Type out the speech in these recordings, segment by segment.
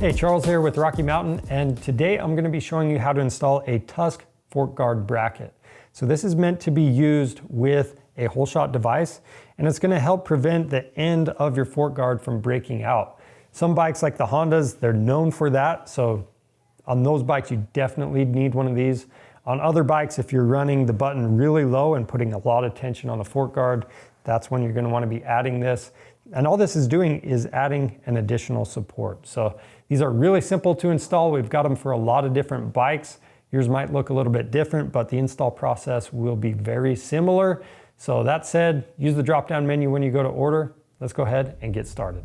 Hey, Charles here with Rocky Mountain, and today I'm going to be showing you how to install a Tusk fork guard bracket. So this is meant to be used with a Holeshot device, and it's going to help prevent the end of your fork guard from breaking out. Some bikes like the Hondas, they're known for that, so on those bikes you definitely need one of these. On other bikes, if you're running the button really low and putting a lot of tension on the fork guard, that's when you're going to want to be adding this. And all this is doing is adding an additional support. So these are really simple to install. We've got them for a lot of different bikes. Yours might look a little bit different, but the install process will be very similar. So that said, use the drop-down menu when you go to order. Let's go ahead and get started.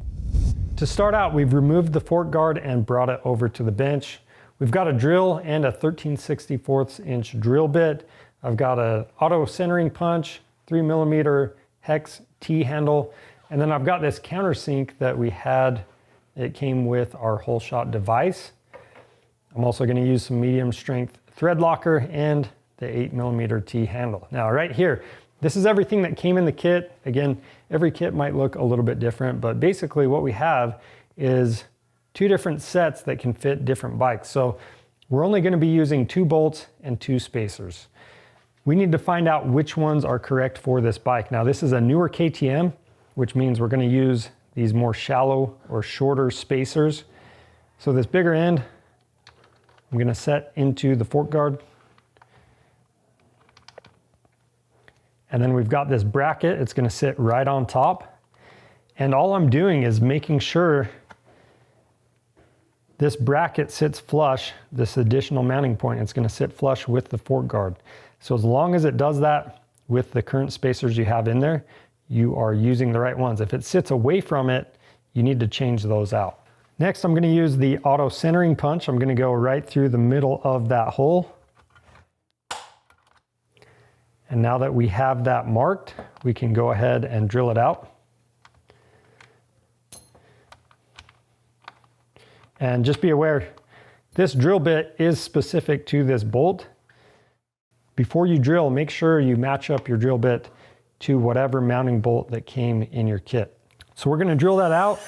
To start out, we've removed the fork guard and brought it over to the bench. We've got a drill and a 13/64 inch drill bit. I've got an auto centering punch, 3mm hex T-handle, and then I've got this countersink that we had. It came with our Holeshot device. I'm also going to use some medium strength thread locker and the 8mm T-handle. Now right here, this is everything that came in the kit. Again, every kit might look a little bit different, but basically what we have is two different sets that can fit different bikes. So we're only going to be using 2 bolts and 2 spacers. We need to find out which ones are correct for this bike. Now this is a newer KTM, which means we're going to use these more shallow or shorter spacers. So this bigger end, I'm going to set into the fork guard. And then we've got this bracket, it's going to sit right on top. And all I'm doing is making sure this bracket sits flush, this additional mounting point, it's going to sit flush with the fork guard. So as long as it does that with the current spacers you have in there, you are using the right ones. If it sits away from it, you need to change those out. Next, I'm going to use the auto centering punch. I'm going to go right through the middle of that hole. And now that we have that marked, we can go ahead and drill it out. And just be aware, this drill bit is specific to this bolt. Before you drill, make sure you match up your drill bit to whatever mounting bolt that came in your kit. So we're going to drill that out.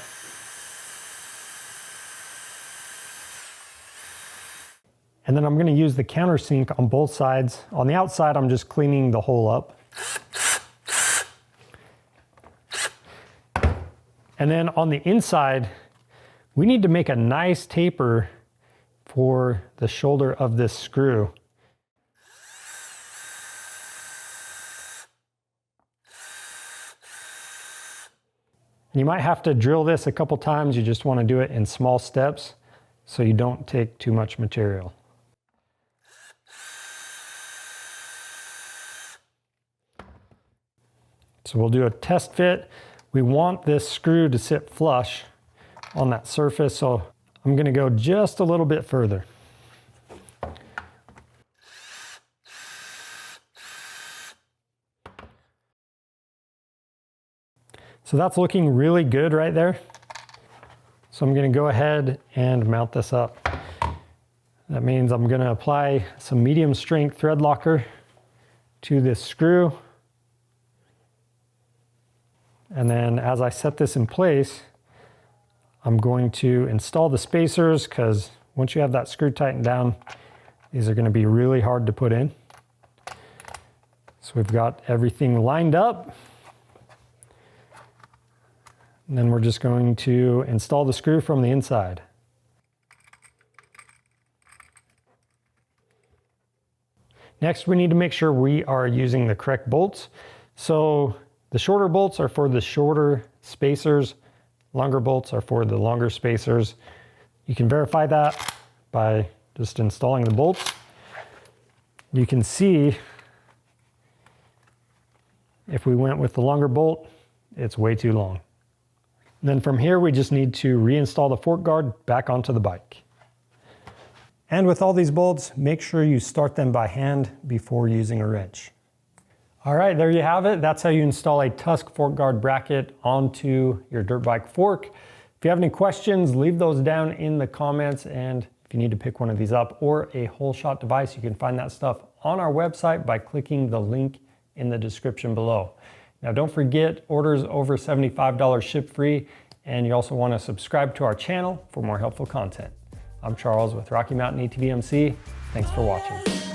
And then I'm going to use the countersink on both sides. On the outside, I'm just cleaning the hole up. And then on the inside, we need to make a nice taper for the shoulder of this screw. You might have to drill this a couple times. You just want to do it in small steps so you don't take too much material. So we'll do a test fit. We want this screw to sit flush on that surface, so I'm going to go just a little bit further. So that's looking really good right there. So I'm going to go ahead and mount this up. That means I'm going to apply some medium strength thread locker to this screw. And then as I set this in place, I'm going to install the spacers, because once you have that screw tightened down, these are going to be really hard to put in. So we've got everything lined up. And then we're just going to install the screw from the inside. Next, we need to make sure we are using the correct bolts. So the shorter bolts are for the shorter spacers. Longer bolts are for the longer spacers. You can verify that by just installing the bolts. You can see if we went with the longer bolt, it's way too long. And then from here, we just need to reinstall the fork guard back onto the bike. And with all these bolts, make sure you start them by hand before using a wrench. All right, there you have it. That's how you install a Tusk fork guard bracket onto your dirt bike fork. If you have any questions, leave those down in the comments. And if you need to pick one of these up or a Holeshot device, you can find that stuff on our website by clicking the link in the description below. Now don't forget, orders over $75 ship free, and you also want to subscribe to our channel for more helpful content. I'm Charles with Rocky Mountain ATV MC. Thanks for watching.